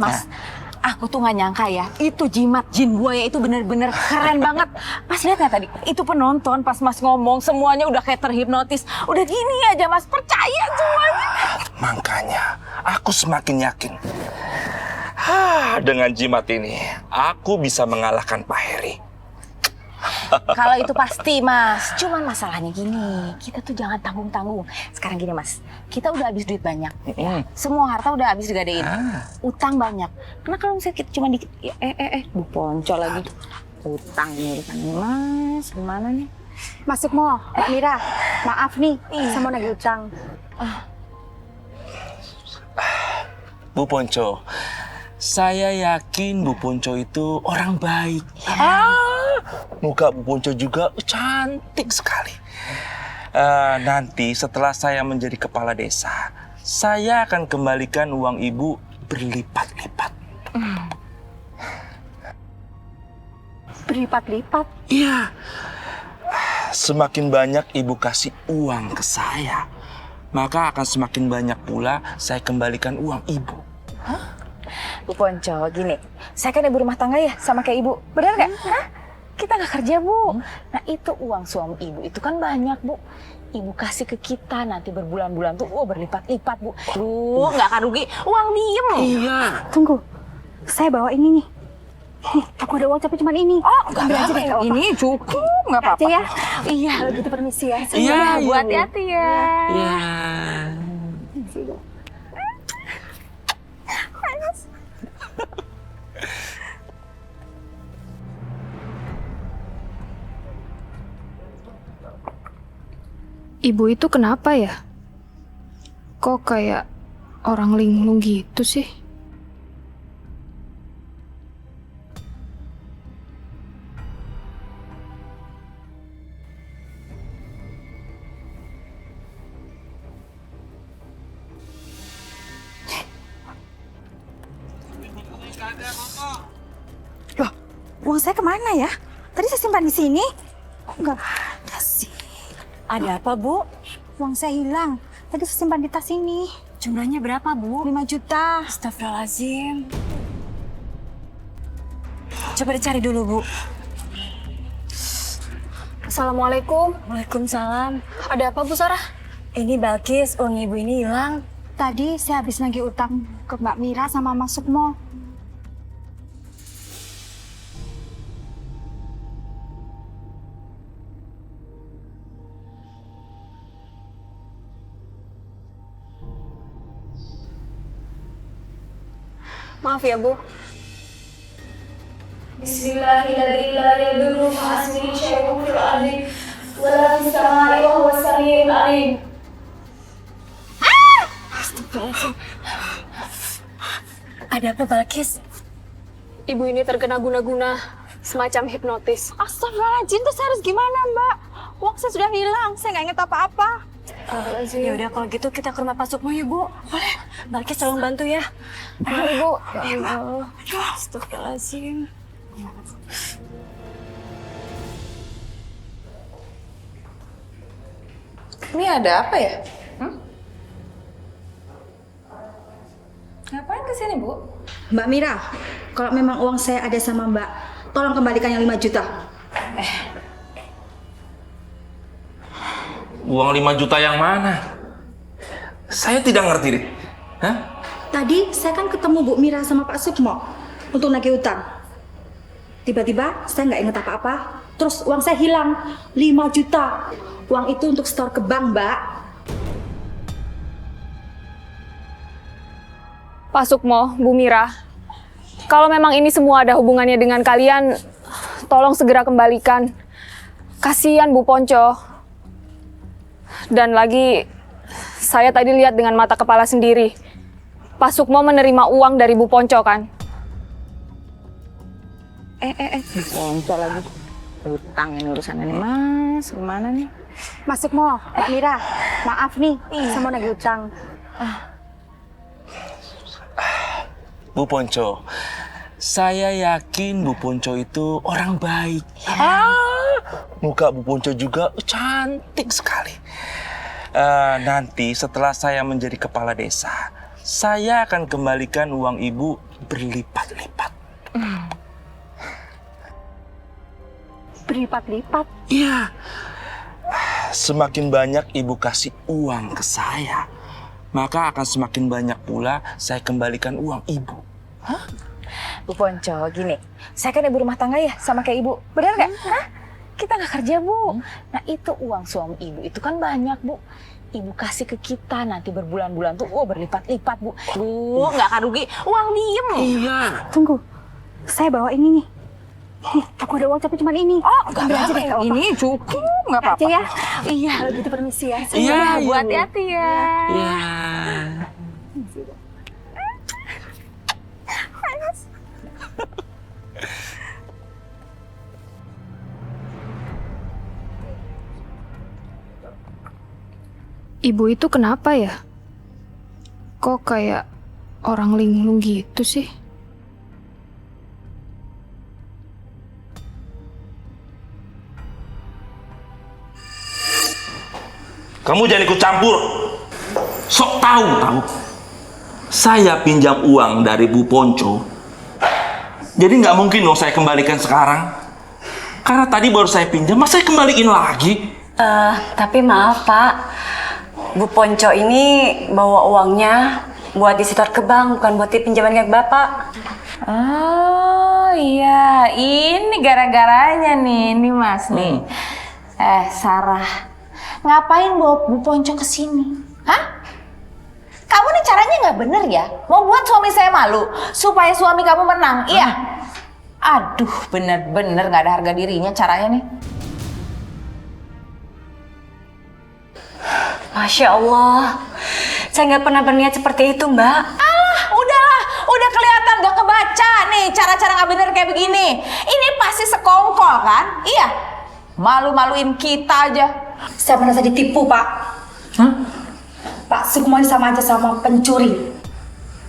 Mas, aku tuh nggak nyangka ya, itu jimat jin buaya itu bener-bener keren banget. Mas lihat nggak tadi? Itu penonton pas Mas ngomong semuanya udah kayak terhipnotis. Udah gini aja Mas, percaya semuanya. Makanya aku semakin yakin. Dengan jimat ini, aku bisa mengalahkan Pak Heri. Kalau itu pasti Mas, cuman masalahnya gini, kita tuh jangan tanggung-tanggung. Sekarang gini Mas, kita udah habis duit banyak, ya. Semua harta udah habis digadein, utang banyak. Karena kalau misalnya kita cuma dikit, Bu Ponco lagi, utang ini kan Mas, gimana nih? Mas Sukmo, Mbak Mira, maaf nih, saya mau nagih utang. Bu Ponco, saya yakin Bu Ponco itu orang baik. Muka Bu Ponco juga cantik sekali. Nanti setelah saya menjadi kepala desa, saya akan kembalikan uang ibu berlipat-lipat. Berlipat-lipat? Iya. Semakin banyak ibu kasih uang ke saya, maka akan semakin banyak pula saya kembalikan uang ibu. Bu Ponco, gini, saya kan ibu rumah tangga ya, sama kayak ibu, benar nggak? Kita nggak kerja Bu. Nah itu uang suami ibu itu kan banyak Bu. Ibu kasih ke kita nanti berbulan-bulan tuh, berlipat-lipat Bu. Lu nggak akan rugi, uang diem. Iya. Tunggu, saya bawa ini nih. Nih, aku ada uang tapi cuma ini. Oh, nggak ambil aja apa-apa. deh, nggak apa-apa. Ini cukup, nggak apa-apa. Aja ya. Iya. Kalau gitu permisi ya. Iya, Bu, iya, hati-hati ya. Iya. Ibu itu kenapa ya? Kok kayak orang linglung gitu sih? Loh, uang saya kemana ya? Tadi saya simpan di sini. Kok nggak ada sih? Ada apa Bu? Uang saya hilang. Tadi saya simpan di tas ini. Jumlahnya berapa Bu? 5 juta. Astagfirullahaladzim. Coba dicari dulu Bu. Assalamualaikum. Waalaikumsalam. Ada apa Bu Sarah? Ini Balkis, uang ibu ini hilang. Tadi saya habis nagih utang ke Mbak Mira sama Mas Sukmo. Maaf ya Bu. Bismillahirrahmanirrahim. Hasbi syai'un fil ardi wa la fis samai wa huwas samiul alim. Astagfirullahaladzim. Ada apa Balkis? Ibu ini terkena guna-guna semacam hipnotis. Astagfirullahaladzim, terus saya harus gimana Mbak? Uang saya sudah hilang, saya nggak inget apa-apa. Ya udah kalau gitu kita ke rumah Pak Sukmo ya Bu. Boleh. Balkis tolong bantu ya. Ayo Ibu. Ya Allah. Astagfirullahaladzim. Ini ada apa ya? Ngapain kesini, Bu? Mbak Mira, kalau memang uang saya ada sama Mbak, tolong kembalikan yang 5 juta. Uang 5 juta yang mana? Saya tidak ngerti deh. Hah? Tadi saya kan ketemu Bu Mira sama Pak Sukmo untuk nagih utang. Tiba-tiba saya nggak inget apa-apa, terus uang saya hilang 5 juta. Uang itu untuk store ke bank, Mbak. Pak Sukmo, Bu Mira, kalau memang ini semua ada hubungannya dengan kalian, tolong segera kembalikan. Kasihan Bu Ponco. Dan lagi, saya tadi lihat dengan mata kepala sendiri. Pak Sukmo menerima uang dari Bu Ponco kan? Bu Ponco lagi. Utang ini urusan ini Mas. Gimana nih? Mas Sukmo, Mbak Mira, maaf nih, saya mau nagih utang. Bu Ponco, saya yakin Bu Ponco itu orang baik. Muka Bu Ponco juga cantik sekali. Nanti setelah saya menjadi kepala desa, saya akan kembalikan uang ibu berlipat-lipat. Berlipat-lipat. Iya. Semakin banyak ibu kasih uang ke saya, maka akan semakin banyak pula saya kembalikan uang ibu. Bu Ponco, gini, saya kan ibu rumah tangga ya, sama kayak ibu. Benar nggak? Hah? Kita nggak kerja, Bu. Nah, itu uang suami ibu, itu kan banyak, Bu. Ibu kasih ke kita nanti berbulan-bulan tuh, berlipat-lipat, Bu. Bu, nggak akan rugi. Uang diem. Iya. Tunggu, saya bawa ini nih. Nih, aku ada uang tapi cuma ini. Oh, nggak Ambil aja apa-apa. deh, nggak apa-apa. Ini cukup, nggak apa-apa. Aja ya. Iya. Kalau gitu permisi ya. Iya, Bu, iya. hati-hati ya. Iya. Ibu itu kenapa ya? Kok kayak orang linglung gitu sih? Kamu jangan ikut campur. Sok tahu. Saya pinjam uang dari Bu Ponco. Jadi nggak mungkin dong saya kembalikan sekarang. Karena tadi baru saya pinjam, masa saya kembaliin lagi? Tapi maaf Pak, Bu Ponco ini bawa uangnya buat disetor ke bank, bukan buat pinjaman ke Bapak. Oh iya, ini gara-garanya nih, ini Mas nih. Sarah, ngapain bawa Bu Ponco ke sini? Hah? Kamu nih caranya nggak bener ya? Mau buat suami saya malu supaya suami kamu menang, iya? Aduh, bener-bener nggak ada harga dirinya caranya nih. Masya Allah, saya nggak pernah berniat seperti itu Mbak. Alah, udahlah, udah kelihatan, udah kebaca nih cara-cara nggak bener kayak begini. Ini pasti sekongkol kan? Iya, malu-maluin kita aja. Saya merasa ditipu, Pak. Pak Sukmo ini sama aja sama pencuri.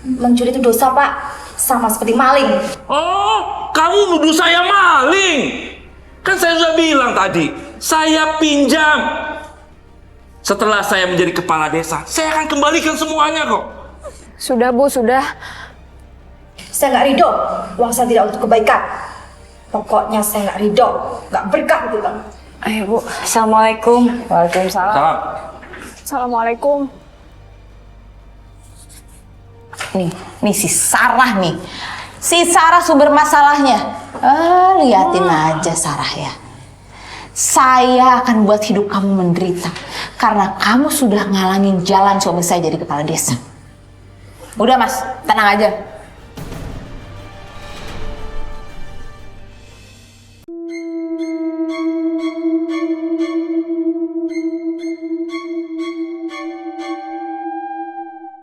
Mencuri itu dosa, Pak. Sama seperti maling. Oh, kamu nuduh saya maling? Kan saya sudah bilang tadi, saya pinjam. Setelah saya menjadi kepala desa, saya akan kembalikan semuanya kok. Sudah Bu, sudah. Saya nggak ridho. Uang saya tidak untuk kebaikan. Pokoknya saya nggak ridho. Nggak berkah gitu, Bang. Ayo Bu, Assalamualaikum. Waalaikumsalam. Salam. Assalamualaikum. Nih si Sarah nih. Si Sarah sumber masalahnya. Liatin aja Sarah ya. Saya akan buat hidup kamu menderita karena kamu sudah ngalangin jalan suami saya jadi kepala desa. Udah Mas, tenang aja.